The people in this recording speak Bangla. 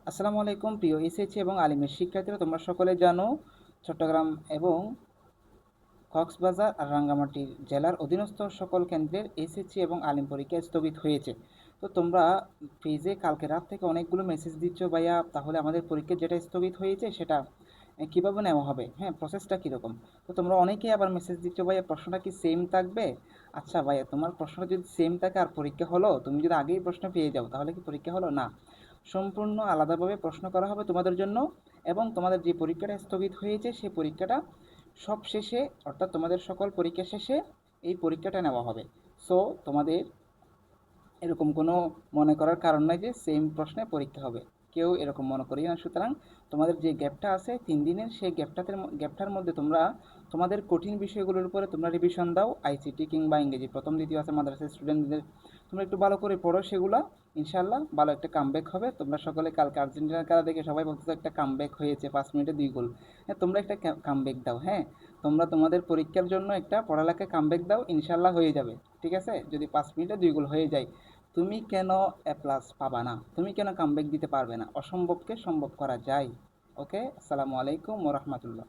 আসসালামু আলাইকুম প্রিয় এসএসসি এবং আলিমের শিক্ষার্থীরা, তোমরা সকলে জানো চট্টগ্রাম এবং কক্সবাজার আর রাঙ্গামাটি জেলার অধীনস্থ সকল কেন্দ্রের এসএসসি এবং আলিম পরীক্ষা স্থগিত হয়েছে। তো তোমরা পেজে কালকে রাত থেকে অনেকগুলো মেসেজ দিচ্ছ, ভাইয়া তাহলে আমাদের পরীক্ষা যেটা স্থগিত হয়েছে সেটা কীভাবে নেওয়া হবে, হ্যাঁ প্রসেসটা কীরকম। তো তোমরা অনেকেই আবার মেসেজ দিচ্ছ, ভাইয়া প্রশ্নটা কি সেম থাকবে। আচ্ছা ভাইয়া, তোমার প্রশ্নটা যদি সেম থাকে আর পরীক্ষা হলো, তুমি যদি আগেই প্রশ্ন পেয়ে যাও তাহলে কি পরীক্ষা হলো? না, সম্পূর্ণ আলাদাভাবে প্রশ্ন করা হবে তোমাদের জন্য। এবং তোমাদের যে পরীক্ষাটা স্থগিত হয়েছে সেই পরীক্ষাটা সব শেষে, অর্থাৎ তোমাদের সকল পরীক্ষা শেষে এই পরীক্ষাটা নেওয়া হবে। সো তোমাদের এরকম কোনো মনে করার কারণ নাই যে সেম প্রশ্নে পরীক্ষা হবে, কেউ এরকম মনে করি না। সুতরাং তোমাদের যে গ্যাপটা আছে 3 দিনের, সেই গ্যাপটার মধ্যে তোমরা তোমাদের কঠিন বিষয়গুলোর উপরে তোমরা রিভিশন দাও। আইসিটি কিংবা ইংরেজি প্রথম দ্বিতীয় আছে মাদ্রাসার স্টুডেন্টদের, তোমরা একটু ভালো করে পড়ো সেগুলো। ইনশাল্লাহ ভালো একটা কামব্যাক হবে। তোমরা সকলে কালকে আর্জেন্টিনার খেলা দেখে সবাই বলতেছো একটা কামব্যাক হয়েছে, 5 মিনিটে 2 গোল। হ্যাঁ, তোমরা একটা কামব্যাক দাও। হ্যাঁ, তোমরা তোমাদের পরীক্ষার জন্য একটা পড়ালেখা কামব্যাক দাও, ইনশাল্লাহ হয়ে যাবে। ঠিক আছে, যদি 5 মিনিটে 2 গোল হয়ে যায়, তুমি কেন এ প্লাস পাবা না? তুমি কেন কামব্যাক দিতে পারবে না? অসম্ভবকে সম্ভব করা যায়। ওকে, আসসালামু আলাইকুম ওয়া রাহমাতুল্লাহ।